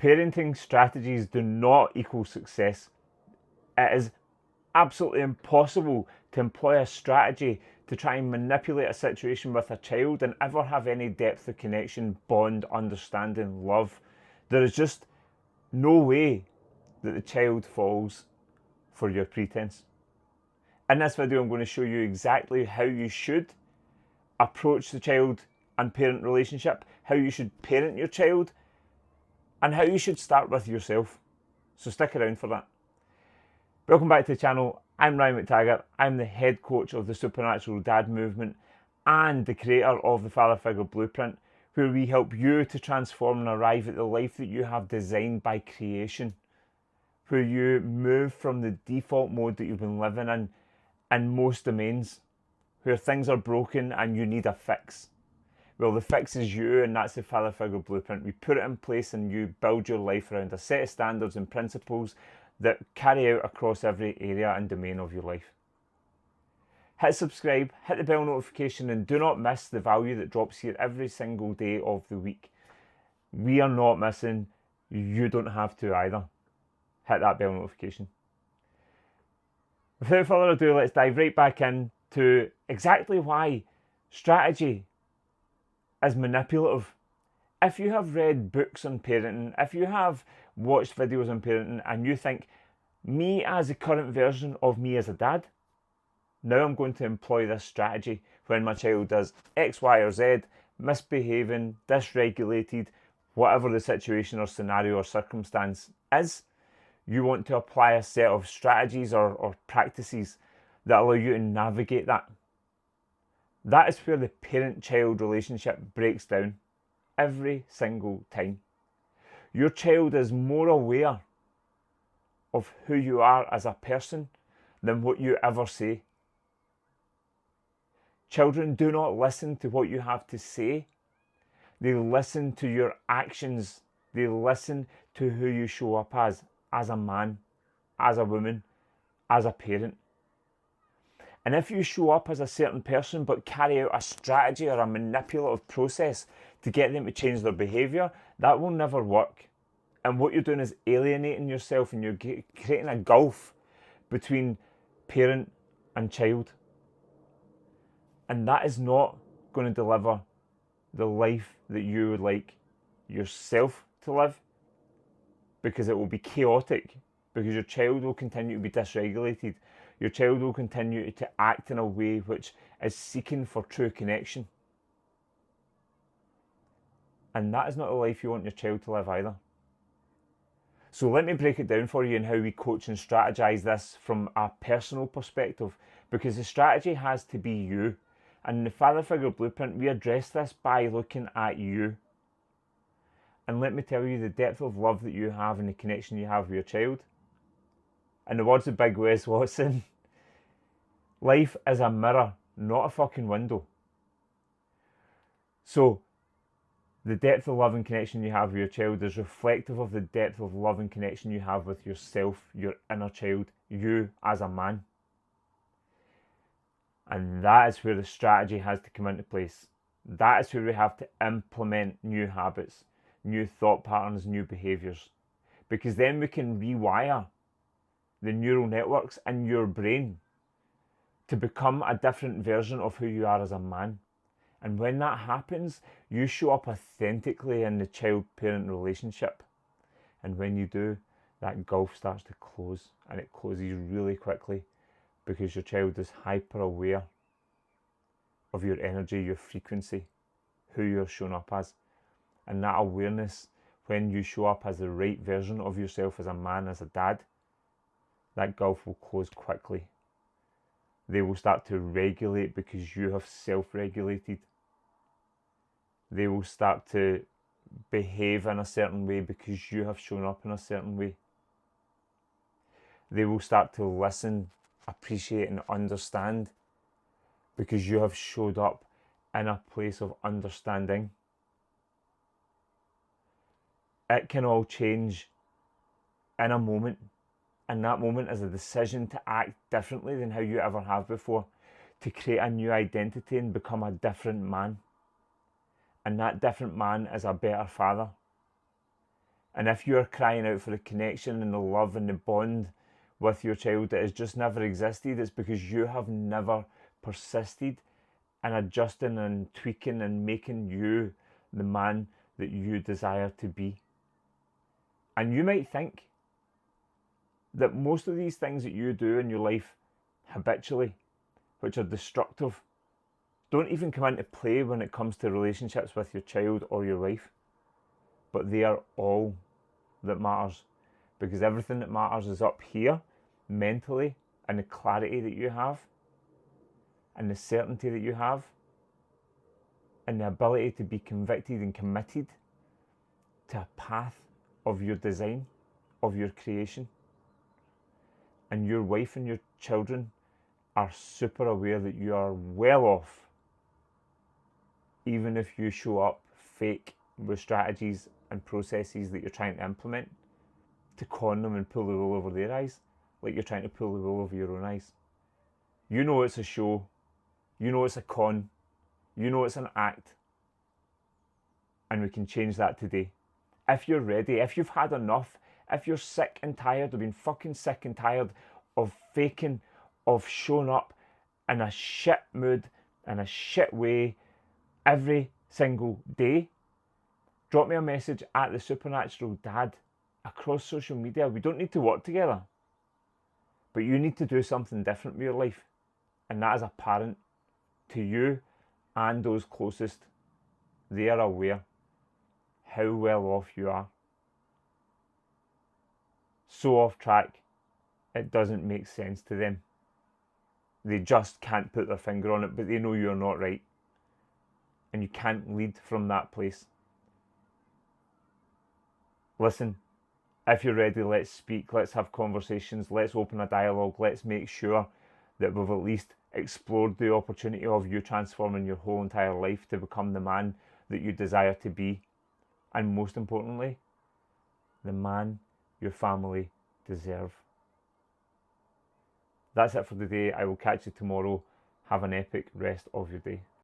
Parenting strategies do not equal success. It is absolutely impossible to employ a strategy to try and manipulate a situation with a child and ever have any depth of connection, bond, understanding, love. There is just no way that the child falls for your pretense. In this video, I'm going to show you exactly how you should approach the child and parent relationship, how you should parent your child, and how you should start with yourself. So stick around for that. Welcome back to the channel. I'm Ryan McTaggart. I'm the head coach of the Supernatural Dad Movement and the creator of the Father Figure Blueprint, where we help you to transform and arrive at the life that you have designed by creation, where you move from the default mode that you've been living in most domains, where things are broken and you need a fix. Well, the fix is you, and that's the Father Figure Blueprint. We put it in place and you build your life around a set of standards and principles that carry out across every area and domain of your life. Hit subscribe, hit the bell notification, and do not miss the value that drops here every single day of the week. We are not missing. You don't have to either. Hit that bell notification. Without further ado, let's dive right back into exactly why strategy is manipulative. If you have read books on parenting, if you have watched videos on parenting and you think, me as the current version of me as a dad, now I'm going to employ this strategy when my child does X, Y, or Z, misbehaving, dysregulated, whatever the situation or scenario or circumstance is, you want to apply a set of strategies or practices that allow you to navigate that. That is where the parent-child relationship breaks down every single time. Your child is more aware of who you are as a person than what you ever say. Children do not listen to what you have to say. They listen to your actions. They listen to who you show up as a man, as a woman, as a parent. And if you show up as a certain person but carry out a strategy or a manipulative process to get them to change their behaviour, that will never work. And what you're doing is alienating yourself, and you're creating a gulf between parent and child. And that is not going to deliver the life that you would like yourself to live, because it will be chaotic, because your child will continue to be dysregulated. Your child will continue to act in a way which is seeking for true connection. And that is not the life you want your child to live either. So let me break it down for you in how we coach and strategize this from a personal perspective, because the strategy has to be you. And in the Father Figure Blueprint, we address this by looking at you. And let me tell you, the depth of love that you have and the connection you have with your child. In the words of Big Wes Watson, life is a mirror, not a fucking window. So, the depth of love and connection you have with your child is reflective of the depth of love and connection you have with yourself, your inner child, you as a man. And that is where the strategy has to come into place. That is where we have to implement new habits, new thought patterns, new behaviours. Because then we can rewire the neural networks in your brain to become a different version of who you are as a man. And when that happens, you show up authentically in the child-parent relationship. And when you do, that gulf starts to close, and it closes really quickly, because your child is hyper aware of your energy, your frequency, who you're showing up as. And that awareness, when you show up as the right version of yourself as a man, as a dad, that gulf will close quickly. They will start to regulate because you have self-regulated. They will start to behave in a certain way because you have shown up in a certain way. They will start to listen, appreciate, and understand because you have showed up in a place of understanding. It can all change in a moment. And that moment is a decision to act differently than how you ever have before, to create a new identity and become a different man. And that different man is a better father. And if you're crying out for the connection and the love and the bond with your child that has just never existed, it's because you have never persisted in adjusting and tweaking and making you the man that you desire to be. And you might think that most of these things that you do in your life habitually, which are destructive, don't even come into play when it comes to relationships with your child or your wife. But they are all that matters, because everything that matters is up here, mentally, and the clarity that you have, and the certainty that you have, and the ability to be convicted and committed to a path of your design, of your creation. And your wife and your children are super aware that you are well off, even if you show up fake with strategies and processes that you're trying to implement to con them and pull the wool over their eyes, like you're trying to pull the wool over your own eyes. You know it's a show, you know it's a con, you know it's an act, and we can change that today. If you're ready, if you've had enough, if you're sick and tired of being fucking sick and tired of faking, of showing up in a shit mood, in a shit way, every single day, drop me a message at the Supernatural Dad across social media. We don't need to work together, but you need to do something different with your life, and that is apparent to you and those closest. They are aware how well off you are. So off track, it doesn't make sense to them. They just can't put their finger on it, but they know you're not right. And you can't lead from that place. Listen, if you're ready, let's speak, let's have conversations, let's open a dialogue, let's make sure that we've at least explored the opportunity of you transforming your whole entire life to become the man that you desire to be. And most importantly, the man your family deserve. That's it for today. I will catch you tomorrow. Have an epic rest of your day.